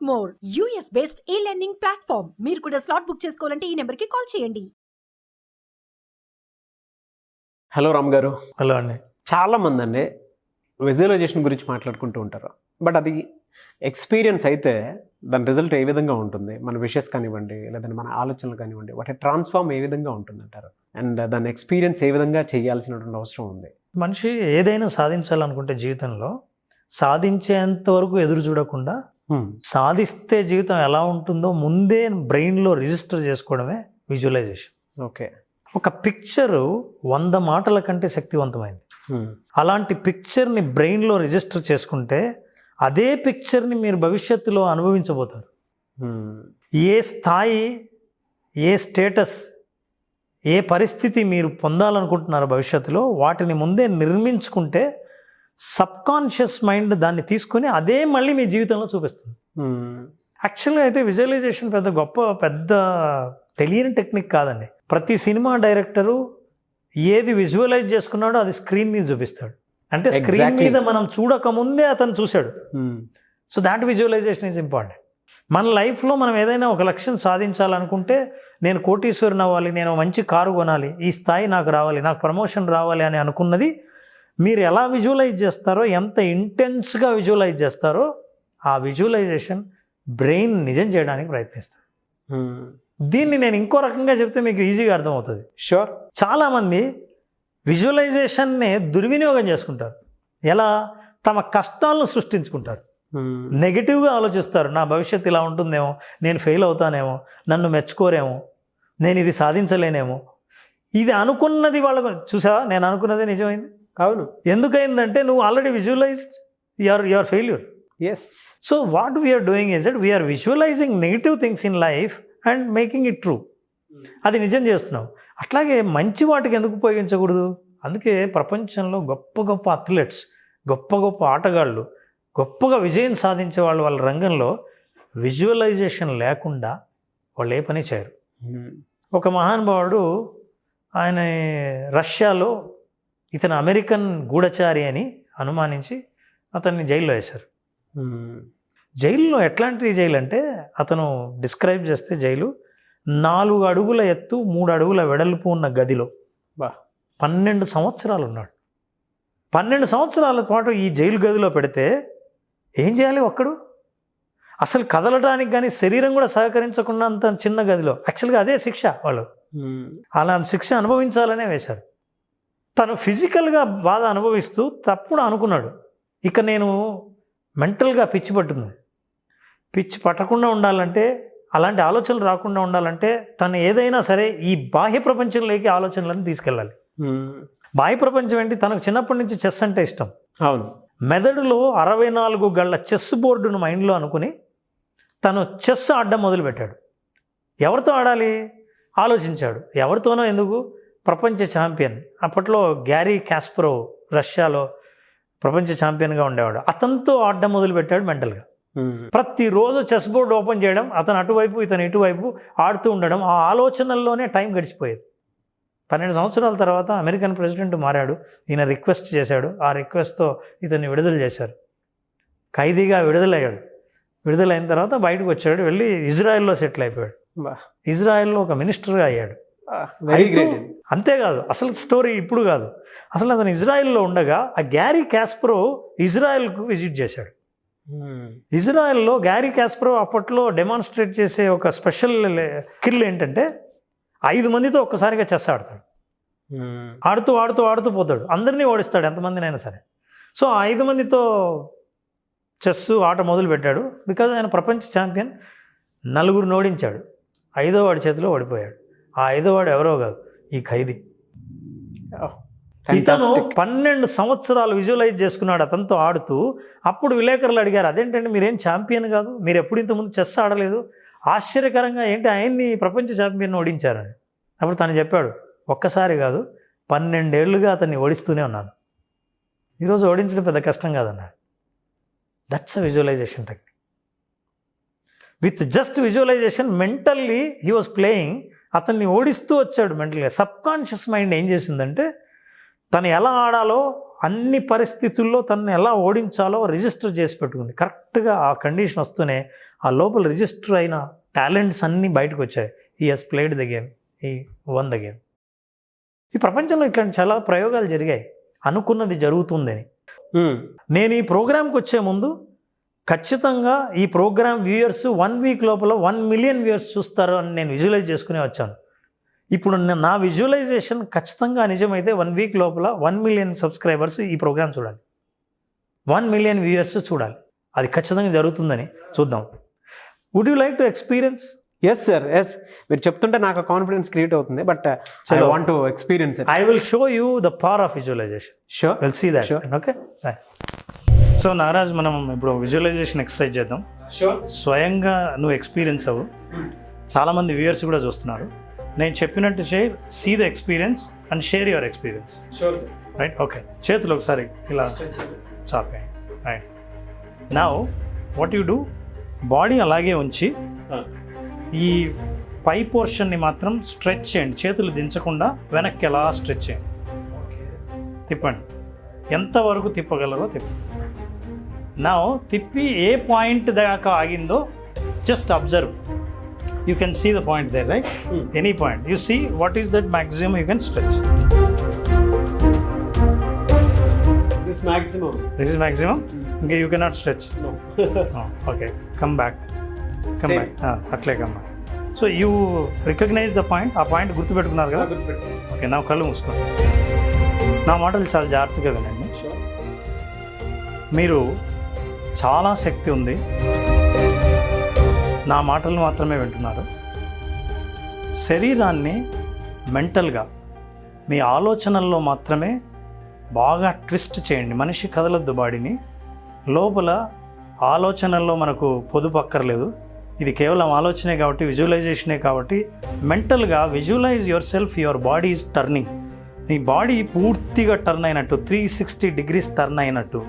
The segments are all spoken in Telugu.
More US based e-learning platform. మీరు కూడా స్లాట్ బుక్ చేసుకోవాలంటే ఈ నెంబర్కి కాల్ చేయండి. హలో రామ్ గారు. హలో అండి. చాలామంది అండి విజువలైజేషన్ గురించి మాట్లాడుకుంటూ ఉంటారు. బట్ అది ఎక్స్పీరియన్స్ అయితే దాని రిజల్ట్ ఏ విధంగా ఉంటుంది, మన విషెస్ కానివ్వండి లేదంటే మన ఆలోచనలు కానివ్వండి, వాటి ట్రాన్స్ఫార్మ్ ఏ విధంగా ఉంటుంది అంటారు? అండ్ దాని ఎక్స్పీరియన్స్ ఏ విధంగా చేయాల్సినటువంటి అవసరం ఉంది? మనిషి ఏదైనా సాధించాలనుకుంటే జీవితంలో సాధించేంత వరకు ఎదురు చూడకుండా సాధిస్తే జీవితం ఎలా ఉంటుందో ముందే బ్రెయిన్లో రిజిస్టర్ చేసుకోవడమే విజువలైజేషన్. ఓకే. ఒక పిక్చరు 100 మాటల కంటే శక్తివంతమైంది. అలాంటి పిక్చర్ని బ్రెయిన్లో రిజిస్టర్ చేసుకుంటే అదే పిక్చర్ని మీరు భవిష్యత్తులో అనుభవించబోతారు. ఏ స్థాయి, ఏ స్టేటస్, ఏ పరిస్థితి మీరు పొందాలనుకుంటున్నారో భవిష్యత్తులో వాటిని ముందే నిర్మించుకుంటే సబ్కాన్షియస్ మైండ్ దాన్ని తీసుకుని అదే మళ్ళీ మీ జీవితంలో చూపిస్తుంది. యాక్చువల్గా అయితే విజువలైజేషన్ పెద్ద తెలియని టెక్నిక్ కాదండి. ప్రతి సినిమా డైరెక్టరు ఏది విజువలైజ్ చేసుకున్నాడో అది స్క్రీన్ మీద చూపిస్తాడు. అంటే స్క్రీన్ మీద మనం చూడకముందే అతను చూశాడు. So that visualisation is important. మన లైఫ్లో మనం ఏదైనా ఒక లక్ష్యం సాధించాలనుకుంటే నేను కోటీశ్వరుని అవ్వాలి, నేను మంచి కారు కొనాలి, ఈ స్థాయి నాకు రావాలి, నాకు ప్రమోషన్ రావాలి అని అనుకున్నది మీరు ఎలా విజువలైజ్ చేస్తారో, ఎంత ఇంటెన్స్గా విజువలైజ్ చేస్తారో ఆ విజువలైజేషన్ బ్రెయిన్ నిజం చేయడానికి ప్రయత్నిస్తారు. దీన్ని నేను ఇంకో రకంగా చెప్తే మీకు ఈజీగా అర్థమవుతుంది. షూర్. చాలామంది విజువలైజేషన్నే దుర్వినియోగం చేసుకుంటారు. ఎలా? తమ కష్టాలను సృష్టించుకుంటారు. నెగిటివ్గా ఆలోచిస్తారు. నా భవిష్యత్తు ఇలా ఉంటుందేమో, నేను ఫెయిల్ అవుతానేమో, నన్ను మెచ్చుకోరేమో, నేను ఇది సాధించలేనేమో. ఇది అనుకున్నది వాళ్ళకు చూసావా, నేను అనుకున్నదే నిజమైంది. అవును. ఎందుకైందంటే నువ్వు already visualized your failure. Yes. So what we are doing is that we are visualizing negative things in life and making it true. అది నిజం చేస్తున్నాం. అట్లాగే మంచి వాటికి ఎందుకు ఉపయోగించకూడదు? అందుకే ప్రపంచంలో గొప్ప గొప్ప అథ్లెట్స్, గొప్ప గొప్ప ఆటగాళ్ళు, గొప్పగా విజయం సాధించే వాళ్ళ రంగంలో విజువలైజేషన్ లేకుండా వాళ్ళు ఏ పని చేయరు. ఒక మహానుభావుడు, ఆయన రష్యాలో ఇతను అమెరికన్ గూఢచారి అని అనుమానించి అతన్ని జైల్లో వేశారు. జైల్లో ఎట్లాంటి జైలు అంటే, అతను డిస్క్రైబ్ చేస్తే జైలు 4 అడుగుల ఎత్తు 3 అడుగుల వెడల్పు ఉన్న గదిలో 12 సంవత్సరాలు ఉన్నాడు. 12 సంవత్సరాల పాటు ఈ జైలు గదిలో పెడితే ఏం చేయాలి ఒక్కడు? అసలు కదలడానికి కానీ శరీరం కూడా సహకరించకుండా అంత చిన్న గదిలో. యాక్చువల్గా అదే శిక్ష. వాళ్ళు అలాంటి శిక్ష అనుభవించాలనే వేశారు. తను ఫిజికల్గా బాధ అనుభవిస్తూ తప్పుడు అనుకున్నాడు, ఇక నేను మెంటల్గా పిచ్చి పట్టుంది, పిచ్చి పట్టకుండా ఉండాలంటే, అలాంటి ఆలోచనలు రాకుండా ఉండాలంటే తను ఏదైనా సరే ఈ బాహ్య ప్రపంచంలోకి ఆలోచనలను తీసుకెళ్ళాలి. బాహ్య ప్రపంచం ఏంటి? తనకు చిన్నప్పటి నుంచి చెస్ అంటే ఇష్టం. అవును. మెదడులో 64 గళ్ళ చెస్ బోర్డును మైండ్లో అనుకుని తను చెస్ ఆడడం మొదలుపెట్టాడు. ఎవరితో ఆడాలి ఆలోచించాడు. ఎవరితోనో ఎందుకు? ప్రపంచ ఛాంపియన్, అప్పట్లో గ్యారీ కాస్పరోవ్, రష్యాలో ప్రపంచ ఛాంపియన్గా ఉండేవాడు. అతనితో ఆడడం మొదలుపెట్టాడు మెంటల్గా. ప్రతిరోజు చెస్ బోర్డు ఓపెన్ చేయడం, అతను అటువైపు ఇతను ఇటువైపు ఆడుతూ ఉండడం, ఆ ఆలోచనల్లోనే టైం గడిచిపోయేది. 12 సంవత్సరాల తర్వాత అమెరికన్ ప్రెసిడెంట్ మారాడు. ఈయన రిక్వెస్ట్ చేశాడు. ఆ రిక్వెస్ట్తో ఇతన్ని విడుదల చేశారు. ఖైదీగా విడుదలయ్యాడు. విడుదలైన తర్వాత బయటకు వచ్చాడు, వెళ్ళి ఇజ్రాయెల్లో సెటిల్ అయిపోయాడు. ఇజ్రాయెల్లో ఒక మినిస్టర్గా అయ్యాడు. అంతేకాదు, అసలు స్టోరీ ఇప్పుడు కాదు, అసలు అతను ఇజ్రాయెల్లో ఉండగా ఆ గ్యారీ కాస్పరోవ్ ఇజ్రాయెల్కు విజిట్ చేశాడు. ఇజ్రాయెల్లో గ్యారీ కాస్పరోవ్ అప్పట్లో డెమాన్స్ట్రేట్ చేసే ఒక స్పెషల్ స్కిల్ ఏంటంటే 5 మందితో ఒక్కసారిగా చెస్ ఆడతాడు. ఆడుతూ ఆడుతూ ఆడుతూ పోతాడు, అందరినీ ఓడిస్తాడు ఎంతమందినైనా సరే. సో 5 మందితో చెస్ ఆట మొదలు పెట్టాడు. బికాజ్ ఆయన ప్రపంచ ఛాంపియన్. 4 ఓడించాడు, 5వ వాడి చేతిలో ఓడిపోయాడు. ఆ 5వ వాడు ఎవరో కాదు, ఈ ఖైదీ. ఇతను 12 సంవత్సరాలు విజువలైజ్ చేసుకున్నాడు అతనితో ఆడుతూ. అప్పుడు విలేకరులు అడిగారు, అదేంటంటే మీరేం ఛాంపియన్ కాదు, మీరు ఎప్పుడు ఇంతకుముందు చెస్ ఆడలేదు, ఆశ్చర్యకరంగా ఏంటి ఆయన్ని ప్రపంచ ఛాంపియన్ ఓడించారని. అప్పుడు తను చెప్పాడు, ఒక్కసారి కాదు 12 ఏళ్లుగా అతన్ని ఓడిస్తూనే ఉన్నాను, ఈరోజు ఓడించడం పెద్ద కష్టం కాదన్నాడు. That's a visualisation technique. With just visualisation mentally he was playing. అతన్ని ఓడిస్తూ వచ్చాడు మెంటల్గా. సబ్కాన్షియస్ మైండ్ ఏం చేసిందంటే తను ఎలా ఆడాలో అన్ని పరిస్థితుల్లో తనని ఎలా ఓడించాలో రిజిస్టర్ చేసి పెట్టుకుంది. కరెక్ట్గా ఆ కండిషన్ వస్తూనే ఆ లోపల రిజిస్టర్ అయిన టాలెంట్స్ అన్నీ బయటకు వచ్చాయి. ఈ హెస్ ప్లేడ్ ద గేమ్, ఈ వన్ ద గేమ్. ఈ ప్రపంచంలో ఇట్లాంటి చాలా ప్రయోగాలు జరిగాయి. అనుకున్నది జరుగుతుందని. నేను ఈ ప్రోగ్రామ్కి వచ్చే ముందు ఖచ్చితంగా ఈ ప్రోగ్రామ్ వ్యూయర్స్ 1 వీక్ లోపల 1 మిలియన్ వ్యూయర్స్ చూస్తారు అని నేను విజువలైజ్ చేసుకునే వచ్చాను. ఇప్పుడు నా విజువలైజేషన్ ఖచ్చితంగా నిజమైతే 1 వీక్ లోపల 1 మిలియన్ సబ్స్క్రైబర్స్ ఈ ప్రోగ్రామ్ చూడాలి, 1 మిలియన్ వ్యూయర్స్ చూడాలి. అది ఖచ్చితంగా జరుగుతుందని చూద్దాం. Would you like to experience? Yes sir, yes. మీరు చెప్తుంటే నాకు కాన్ఫిడెన్స్ క్రియేట్ అవుతుంది. But I want to experience it. I will show you the power of visualisation. Sure, will see that. Sure. Okay. So Naraj, మనం ఇప్పుడు విజువలైజేషన్ ఎక్సర్సైజ్ చేద్దాం. షూర్. స్వయంగా నువ్వు ఎక్స్పీరియన్స్ అవ్వు. చాలామంది వ్యూయర్స్ కూడా చూస్తున్నారు. నేను చెప్పినట్టు చేయి, see the experience and share your experience. Sure sir. Right? Okay. చేతులు ఒకసారి ఇలా చాపేయండి. Right. Now what you do, body అలాగే ఉంచి ఈ పై పోర్షన్ని మాత్రం స్ట్రెచ్ చేయండి. చేతులు దించకుండా వెనక్కి ఎలా స్ట్రెచ్ చేయండి. తిప్పండి. ఎంతవరకు తిప్పగలరో తిప్పండి. నా తిప్పి ఏ పాయింట్ దాకా ఆగిందో just observe. You can see the point there, right? Any point you see what is that maximum you can stretch. This maximum. This is maximum. ఇంకా you cannot stretch. Okay, come back. Come back. అట్లే come back. So you recognize the point. ఆ పాయింట్ గుర్తుపెట్టుకున్నారు కదా? ఓకే, నా కళ్ళు మూసుకోండి. నా మాటలు చాలా జాగ్రత్తగా వినండి. మీరు చాలా శక్తి ఉంది, నా మాటలు మాత్రమే వింటున్నారు. శరీరాన్ని మెంటల్గా మీ ఆలోచనల్లో మాత్రమే బాగా ట్విస్ట్ చేయండి. మనిషి కదలొద్దు బాడీని. లోపల ఆలోచనల్లో మనకు పొదుపు అక్కర్లేదు. ఇది కేవలం ఆలోచనే కాబట్టి, విజువలైజేషనే కాబట్టి మెంటల్గా visualize your self, your body is turning. నీ బాడీ పూర్తిగా టర్న్ అయినట్టు, 360 degrees టర్న్ అయినట్టు,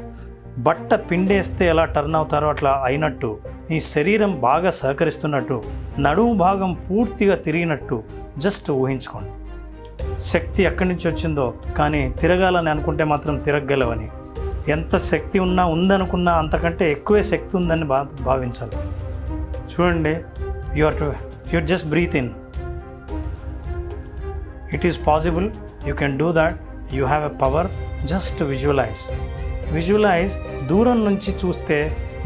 బట్ట పిండేస్తే ఎలా టర్న్ అవుతారో అట్లా అయినట్టు, నీ శరీరం బాగా సహకరిస్తున్నట్టు, నడుము భాగం పూర్తిగా తిరిగినట్టు జస్ట్ ఊహించుకోండి. శక్తి ఎక్కడి నుంచి వచ్చిందో, కానీ తిరగాలని అనుకుంటే మాత్రం తిరగలవని. ఎంత శక్తి ఉన్నా, ఉందనుకున్నా అంతకంటే ఎక్కువే శక్తి ఉందని భావించాలి. చూడండి, you just breathe in. It is possible. You can do that. You have a power. Just visualize. Visualize. దూరం నుంచి చూస్తే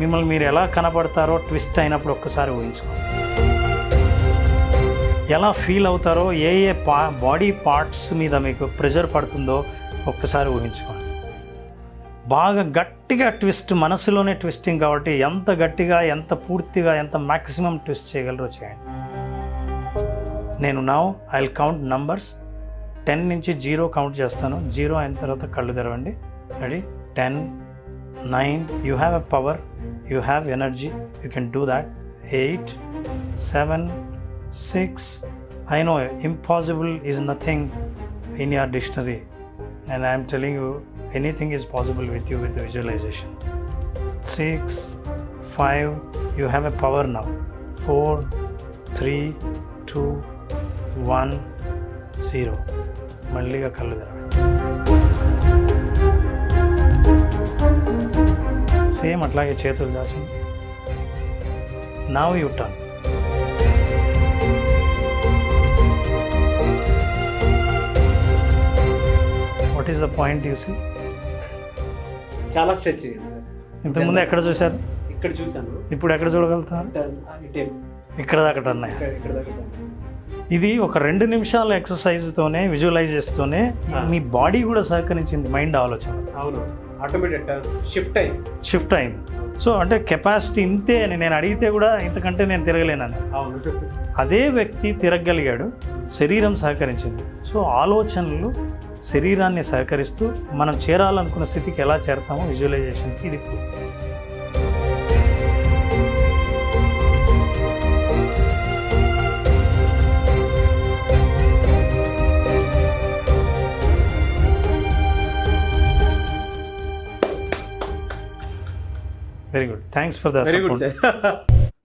మిమ్మల్ని మీరు ఎలా కనబడతారో ట్విస్ట్ అయినప్పుడు ఒక్కసారి ఊహించుకోండి. ఎలా ఫీల్ అవుతారో, ఏ బాడీ పార్ట్స్ మీద మీకు ప్రెషర్ పడుతుందో ఒక్కసారి ఊహించుకోండి. బాగా గట్టిగా ట్విస్ట్, మనసులోనే ట్విస్టింగ్ కాబట్టి ఎంత గట్టిగా, ఎంత పూర్తిగా, ఎంత మ్యాక్సిమం ట్విస్ట్ చేయగలరో చేయండి. నేను now I will count numbers. 10 నుంచి 0 కౌంట్ చేస్తాను. 0 అయిన తర్వాత కళ్ళు తెరవండి. Ready? 10, 9. You have a power. You have energy. You can do that. 8, 7, 6. I know impossible is nothing in your dictionary, and I am telling you anything is possible with you with the visualization. 6, 5. You have a power now. 4, 3, 2, 1, 0. మళ్ళీగా కళ్ళు తెరవండి. సేమ్ అట్లాగే చేతులు దాచండి. Now you turn. What is the point you see? చాలా స్ట్రెచ్ చేయండి సార్. ఇంతకుముందు ఎక్కడ చూశారు? ఇక్కడ చూశాను. ఇప్పుడు ఎక్కడ చూడగలుగుతారు? ఇక్కడ దాకా టర్న్ అయ్యారు. ఇది ఒక 2 నిమిషాల ఎక్సర్సైజ్తోనే, విజువలైజేస్తోనే మీ బాడీ కూడా సహకరించింది. మైండ్ ఆలోచన అవును, ఆటోమేటిక్ షిఫ్ట్ అయింది. సో అంటే కెపాసిటీ ఇంతే అని నేను అడిగితే కూడా ఇంతకంటే నేను తిరగలేనని. అవును, అదే వ్యక్తి తిరగలిగాడు. శరీరం సహకరించింది. సో ఆలోచనలు శరీరాన్ని సహకరిస్తూ మనం చేరాలనుకున్న స్థితికి ఎలా చేరతామో విజువలైజేషన్కి ఇది proof. Very good. Thanks for the support.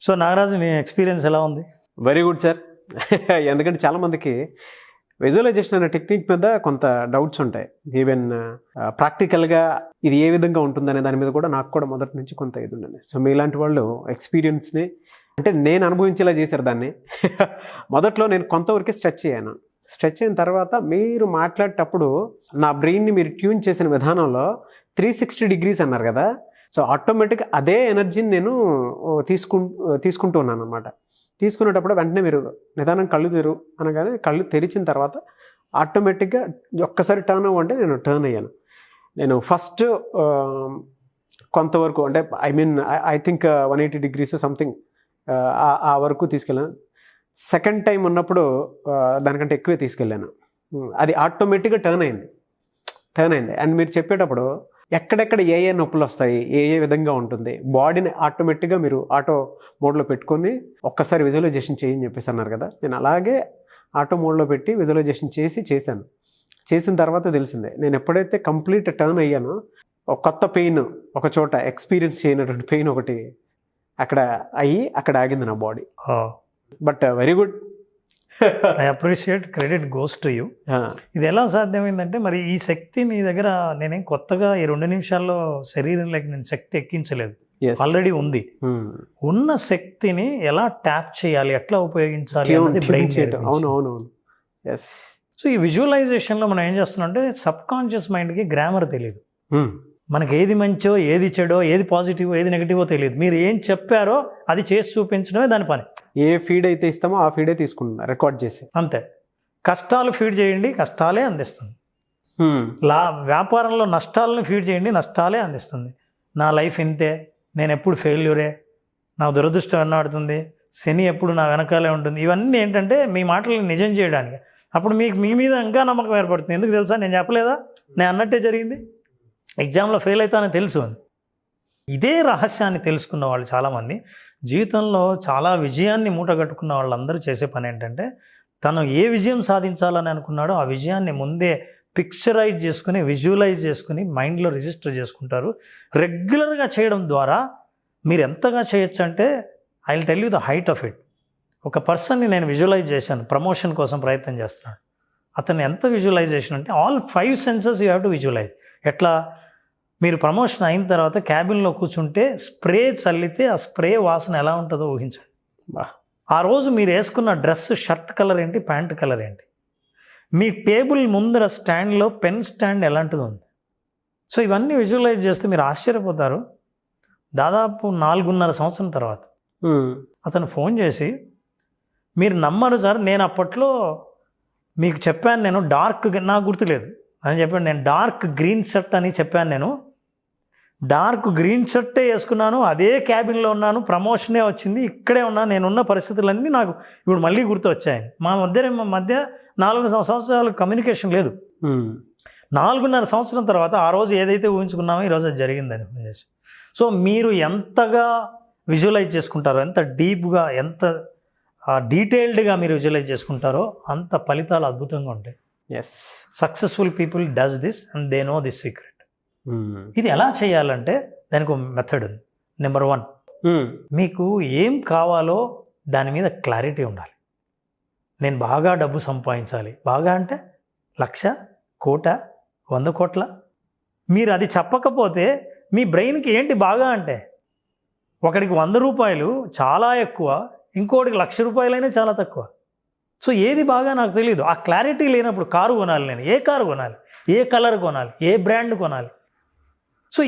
So Nagaraju, నీ ఎక్స్పీరియన్స్ ఎలా ఉంది? Very good sir. ఎందుకంటే చాలామందికి విజువలైజేషన్ అనే టెక్నిక్ మీద కొంత డౌట్స్ ఉంటాయి. ఈవెన్ ప్రాక్టికల్గా ఇది ఏ విధంగా ఉంటుందనే దాని మీద కూడా నాకు కూడా మొదటి నుంచి కొంత ఇది ఉండింది. సో మీలాంటి వాళ్ళు ఎక్స్పీరియన్స్ని అంటే నేను అనుభవించేలా చేశారు దాన్ని. మొదట్లో నేను కొంతవరకే స్ట్రెచ్ అయ్యాను. స్ట్రెచ్ అయిన తర్వాత మీరు మాట్లాడేటప్పుడు నా బ్రెయిన్ని మీరు ట్యూన్ చేసిన విధానంలో 360 degrees అన్నారు కదా. సో ఆటోమేటిక్ అదే ఎనర్జీని నేను తీసుకుంటూ ఉన్నాను అనమాట. తీసుకునేటప్పుడు వెంటనే మీరు నిదానం కళ్ళు తెరు అనగానే కళ్ళు తెరిచిన తర్వాత ఆటోమేటిక్గా ఒక్కసారి టర్న్ అవ్వంటే నేను టర్న్ అయ్యాను. నేను ఫస్ట్ కొంతవరకు అంటే ఐ థింక్ 180 degrees సంథింగ్ ఆ వరకు తీసుకెళ్ళాను. సెకండ్ టైం ఉన్నప్పుడు దానికంటే ఎక్కువే తీసుకెళ్ళాను. అది ఆటోమేటిక్గా టర్న్ అయింది. అండ్ మీరు చెప్పేటప్పుడు ఎక్కడెక్కడ ఏ నొప్పులు వస్తాయి, ఏ విధంగా ఉంటుంది, బాడీని ఆటోమేటిక్గా మీరు ఆటో మోడ్లో పెట్టుకొని ఒక్కసారి విజువలైజేషన్ చేయని చెప్పేసి అన్నారు కదా. నేను అలాగే ఆటో మోడ్లో పెట్టి విజువలైజేషన్ చేశాను. చేసిన తర్వాత తెలిసిందే నేను ఎప్పుడైతే కంప్లీట్ టర్న్ అయ్యానో ఒక కొత్త పెయిన్ ఒక చోట ఎక్స్పీరియన్స్ చేయనటువంటి పెయిన్ ఒకటి అక్కడ ఆగింది నా body. But very good, I appreciate, credit goes to you. ఇది ఎలా సాధ్యమైందంటే మరి ఈ శక్తి నీ దగ్గర నేనేం కొత్తగా ఈ 2 నిమిషాల్లో శరీరంలోకి నేను శక్తి ఎక్కించలేదు, ఆల్రెడీ ఉంది. ఉన్న శక్తిని ఎలా ట్యాప్ చేయాలి, ఎట్లా ఉపయోగించాలి అన్నది బ్రెయిన్. అవును. సో ఈ విజువలైజేషన్లో మనం ఏం చేస్తున్నాం అంటే సబ్ కాన్షియస్ మైండ్కి గ్రామర్ తెలియదు. మనకి ఏది మంచో, ఏది చెడో, ఏది పాజిటివ్, ఏది నెగిటివో తెలియదు. మీరు ఏం చెప్పారో అది చేసి చూపించడమే దాని పని. ఏ ఫీడ్ అయితే ఇస్తామో ఆ ఫీడే తీసుకుంటున్నా రికార్డ్ చేసి. అంతే. కష్టాలు ఫీడ్ చేయండి, కష్టాలే అందిస్తుంది. వ్యాపారంలో నష్టాలను ఫీడ్ చేయండి, నష్టాలే అందిస్తుంది. నా లైఫ్ ఇంతే, నేను ఎప్పుడు ఫెయిల్యూరే, నా దురదృష్టం ఎన్నాడుతుంది, శని ఎప్పుడు నా వెనకాలే ఉంటుంది, ఇవన్నీ ఏంటంటే మీ మాటలను నిజం చేయడానికి. అప్పుడు మీ మీద ఇంకా నమ్మకం ఏర్పడుతుంది. ఎందుకు తెలుసా, నేను చెప్పలేదా, నేను అన్నట్టే జరిగింది, ఎగ్జామ్లో ఫెయిల్ అవుతానని తెలుసు అని. ఇదే రహస్యాన్ని తెలుసుకున్న వాళ్ళు చాలామంది జీవితంలో చాలా విజయాన్ని మూటగట్టుకున్న వాళ్ళందరూ చేసే పని ఏంటంటే తను ఏ విజయం సాధించాలని అనుకున్నాడో ఆ విజయాన్ని ముందే పిక్చరైజ్ చేసుకుని, విజువలైజ్ చేసుకుని మైండ్లో రిజిస్టర్ చేసుకుంటారు. రెగ్యులర్గా చేయడం ద్వారా మీరు ఎంతగా చేయొచ్చు అంటే I will tell you the height of it. ఒక పర్సన్ని నేను విజువలైజ్ చేశాను, ప్రమోషన్ కోసం ప్రయత్నం చేస్తున్నాడు. అతను ఎంత విజువలైజేషన్ అంటే all 5 senses you have to visualize. ఎట్లా, మీరు ప్రమోషన్ అయిన తర్వాత క్యాబిన్లో కూర్చుంటే స్ప్రే చల్లితే ఆ స్ప్రే వాసన ఎలా ఉంటుందో ఊహించండి. ఆ రోజు మీరు వేసుకున్న డ్రెస్, షర్ట్ కలర్ ఏంటి, ప్యాంట్ కలర్ ఏంటి, మీ టేబుల్ ముందర స్టాండ్లో పెన్ స్టాండ్ ఎలాంటిది ఉంది. సో ఇవన్నీ విజువలైజ్ చేస్తే మీరు ఆశ్చర్యపోతారు. దాదాపు 4.5 సంవత్సరం తర్వాత అతను ఫోన్ చేసి, మీరు నమ్మరు సార్, నేను అప్పట్లో మీకు చెప్పాను, నేను నాకు గుర్తులేదు అని చెప్పాను, నేను డార్క్ గ్రీన్ షర్ట్ అని చెప్పాను, నేను డార్క్ గ్రీన్ షర్టే వేసుకున్నాను, అదే క్యాబిన్లో ఉన్నాను, ప్రమోషనే వచ్చింది, ఇక్కడే ఉన్నాను, నేనున్న పరిస్థితులన్నీ నాకు ఇప్పుడు మళ్ళీ గుర్తు వచ్చాయి. మా మధ్య 4 సంవత్సరాలు కమ్యూనికేషన్ లేదు. 4.5 సంవత్సరం తర్వాత ఆ రోజు ఏదైతే ఊహించుకున్నామో ఈరోజు అది జరిగిందని ఫోన్ చేసి. సో మీరు ఎంతగా విజువలైజ్ చేసుకుంటారో, ఎంత డీప్గా, ఎంత డీటెయిల్డ్గా మీరు విజువలైజ్ చేసుకుంటారో అంత ఫలితాలు అద్భుతంగా ఉంటాయి. Successful people does this and they know this secret. ఇది ఎలా చేయాలంటే దానికి ఒక మెథడ్ ఉంది. నెంబర్ 1, మీకు ఏం కావాలో దాని మీద క్లారిటీ ఉండాలి. నేను బాగా డబ్బు సంపాదించాలి, బాగా అంటే 1,00,000, 1,00,00,000, 100 కోట్ల. మీరు అది చెప్పకపోతే మీ బ్రెయిన్కి ఏంటి బాగా అంటే, ఒకడికి 100 రూపాయలు చాలా ఎక్కువ, ఇంకోటికి 1,00,000 రూపాయలైనా చాలా తక్కువ. సో ఏది బాగా నాకు తెలియదు. ఆ క్లారిటీ లేనప్పుడు కారు కొనాలి, నేను ఏ కారు కొనాలి, ఏ కలర్ కొనాలి, ఏ బ్రాండ్ కొనాలి. సో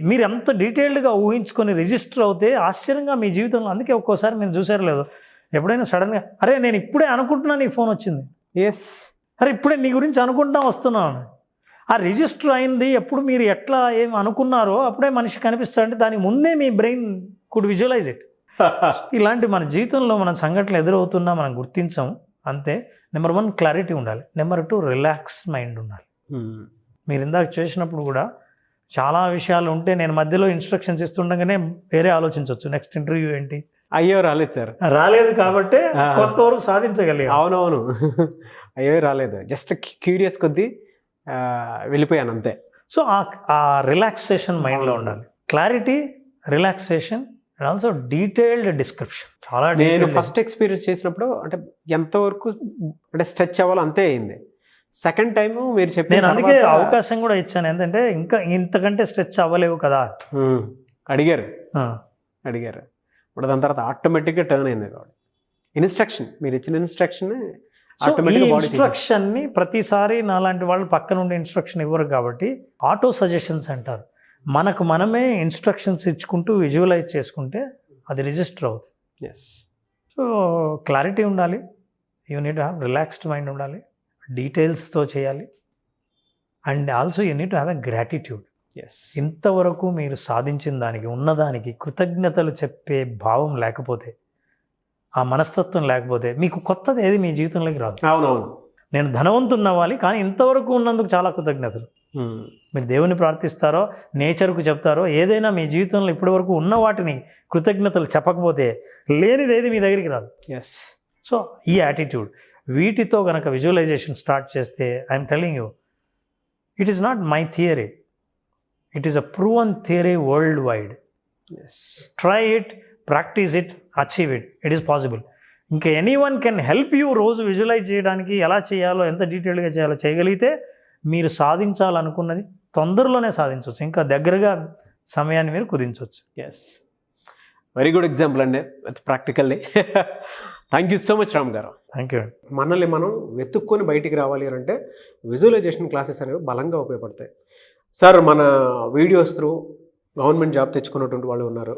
మీరు ఎంత డీటెయిల్డ్గా ఊహించుకొని రిజిస్టర్ అవుతే ఆశ్చర్యంగా మీ జీవితంలో. అందుకే ఒక్కోసారి మీరు చూసారు లేదు, ఎప్పుడైనా సడన్గా అరే నేను ఇప్పుడే అనుకుంటున్నా నీ ఫోన్ వచ్చింది, అరే ఇప్పుడే నీ గురించి అనుకుంటా వస్తున్నాను. ఆ రిజిస్టర్ అయింది ఎప్పుడు మీరు ఎట్లా ఏం అనుకున్నారో అప్పుడే మనిషి కనిపిస్తాడంటే దానికి ముందే మీ బ్రెయిన్ కుడ్ విజువలైజ్ ఇట్. ఇలాంటి మన జీవితంలో మన సంఘటనలు ఎదురవుతున్నా మనం గుర్తించాము అంతే. నెంబర్ 1 క్లారిటీ ఉండాలి. నెంబర్ 2 రిలాక్స్ మైండ్ ఉండాలి. మీరు ఇందాక చేసినప్పుడు కూడా చాలా విషయాలు ఉంటే నేను మధ్యలో ఇన్స్ట్రక్షన్స్ ఇస్తుండగానే వేరే ఆలోచించవచ్చు, నెక్స్ట్ ఇంటర్వ్యూ ఏంటి. అయ్యో రాలేదు సార్, రాలేదు కాబట్టి కొంతవరకు సాధించగలిగాను. అవునవును, అయ్యో రాలేదు, జస్ట్ క్యూరియస్ కొద్దీ వెళ్ళిపోయాను అంతే. సో ఆ రిలాక్సేషన్ మైండ్లో ఉండాలి. Clarity, relaxation and also detailed description. చాలా నేను detailed. ఫస్ట్ ఎక్స్పీరియన్స్ చేసినప్పుడు అంటే ఎంతవరకు అంటే స్ట్రెచ్ అవ్వాలో అంతే అయింది. సెకండ్ టైం మీరు చెప్పిన నేను అందుకే తర్వాత అవకాశం కూడా ఇచ్చాను, ఏంటంటే ఇంకా ఇంతకంటే స్ట్రెచ్ అవ్వలేవు కదా. అడిగారు ఆ, అడిగారు ఇప్పుడు దాని తర్వాత ఆటోమేటిక్గా టర్న్ అయింది. కాబట్టి ఇన్స్ట్రక్షన్ మీరు ఇచ్చిన ఇన్స్ట్రక్షన్ సో ఈ ఆటోమేటిక్గా బాడీ ఇన్స్ట్రక్షన్ని ప్రతిసారి నాలాంటి వాళ్ళు పక్క నుండి ఇన్స్ట్రక్షన్ ఇవ్వరు కాబట్టి ఆటో సజెషన్స్ అంటారు. మనకు మనమే ఇన్స్ట్రక్షన్స్ ఇచ్చుకుంటూ విజువలైజ్ చేసుకుంటే అది రిజిస్టర్ అవుతుంది. ఎస్ సో క్లారిటీ ఉండాలి, యూనిట్ హ్యావ్ రిలాక్స్డ్ మైండ్ ఉండాలి, డీటెయిల్స్తో చేయాలి, and also you need have a gratitude. Yes ఇంతవరకు మీరు సాధించిన దానికి ఉన్నదానికి కృతజ్ఞతలు చెప్పే భావం లేకపోతే, ఆ మనస్తత్వం లేకపోతే మీకు కొత్తది ఏది మీ జీవితంలోకి రాదు. అవునవును. నేను ధనవంతుని అవ్వాలి కానీ ఇంతవరకు ఉన్నందుకు చాలా కృతజ్ఞతలు. మీరు దేవుని ప్రార్థిస్తారో నేచర్కు చెప్తారో ఏదైనా మీ జీవితంలో ఇప్పటివరకు ఉన్న వాటిని కృతజ్ఞతలు చెప్పకపోతే లేనిది ఏది మీ దగ్గరికి రాదు. ఎస్ సో ఈ యాటిట్యూడ్ వీటితో కనుక విజువలైజేషన్ స్టార్ట్ చేస్తే I'm telling you, it is not my theory, it is a proven theory world wide. Yes try it, practice it, achieve it, it is possible. ఇంకా ఎనీవన్ కెన్ హెల్ప్ యూ రోజు విజువలైజ్ చేయడానికి, ఎలా చేయాలో ఎంత డీటెయిల్గా చేయాలో చేయగలిగితే మీరు సాధించాలనుకున్నది తొందరలోనే సాధించవచ్చు, ఇంకా దగ్గరగా సమయాన్ని మీరు కుదించవచ్చు. ఎస్ వెరీ గుడ్ ఎగ్జాంపుల్ అండి, practically. Thank you so much Ram garu. Thank you. మనల్ని మనం వెతుక్కొని బయటికి రావాలి అని అంటే విజువలైజేషన్ క్లాసెస్ అనేవి బలంగా ఉపయోగపడతాయి. సార్ మన వీడియోస్ త్రూ గవర్నమెంట్ జాబ్ తెచ్చుకున్నటువంటి వాళ్ళు ఉన్నారు.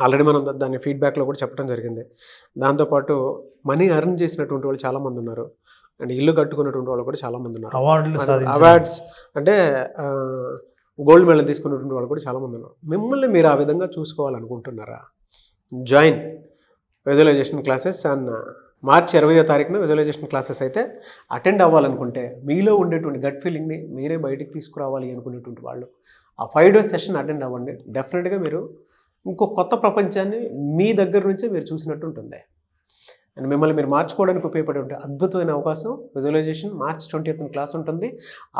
ఆల్రెడీ మనం దాన్ని ఫీడ్బ్యాక్లో కూడా చెప్పడం జరిగింది. దాంతోపాటు మనీ ఎర్న్ చేసినటువంటి వాళ్ళు చాలామంది ఉన్నారు, అండ్ ఇల్లు కట్టుకున్నటువంటి వాళ్ళు కూడా చాలామంది ఉన్నారు. అవార్డ్స్ అంటే గోల్డ్ మెడల్ తీసుకున్నటువంటి వాళ్ళు కూడా చాలామంది ఉన్నారు. మిమ్మల్ని మీరు ఆ విధంగా చూసుకోవాలనుకుంటున్నారా? జాయిన్ విజువలైజేషన్ క్లాసెస్ అండ్ మార్చి 20వ తారీఖున విజువలైజేషన్ క్లాసెస్ అయితే అటెండ్ అవ్వాలనుకుంటే మీలో ఉండేటువంటి గట్ ఫీలింగ్ని మీరే బయటికి తీసుకురావాలి అనుకునేటువంటి వాళ్ళు ఆ 5 days సెషన్ అటెండ్ అవ్వండి. డెఫినెట్గా మీరు ఇంకో కొత్త ప్రపంచాన్ని మీ దగ్గర నుంచే మీరు చూసినట్టు ఉంటుంది. అండ్ మిమ్మల్ని మీరు మార్చుకోవడానికి ఉపయోగపడే అద్భుతమైన అవకాశం విజువలైజేషన్ మార్చ్ 20th క్లాస్ ఉంటుంది.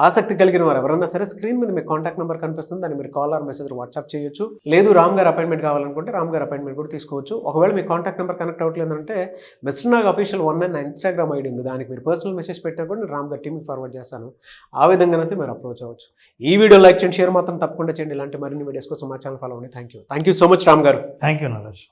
ఆసక్తి కలిగిన వారు ఎవరన్నా సరే స్క్రీన్ మీద మీ కాంటాక్ట్ నెంబర్ కనిపిస్తుంది, దాన్ని మీరు కాల్ ఆర్ మెసేజ్ వాట్సాప్ చేయొచ్చు. లేదు రామ్ గారు అపాయింట్మెంట్ కావాలనుకుంటే రామ్ గారు అపాయింట్మెంట్ కూడా తీసుకోవచ్చు. ఒకవేళ మీ కాంటాక్ట్ నెంబర్ కనెక్ట్ అవ్వట్లేదంటే మిస్టర్ నాగ్ అఫీషియల్ 1 నా ఇన్స్టాగ్రామ్ ఐడి ఉంది, దానికి మీరు పర్సనల్ మెసేజ్ పెట్టినా కూడా నేను రామ్ గారి టీమ్కి ఫార్వర్డ్ చేస్తాను. ఆ విధంగానైతే మీరు అప్రోచ్ అవ్వచ్చు. ఈ వీడియో లైక్ చేయండి, షేర్ మాత్రం తప్పకుండా చేయండి. ఇలాంటి మరిన్ని వీడియోస్ కోసం మా ఛానల్ ఫాలో అవ్వండి. Thank you so much Ram garu. Thank you Nagesh.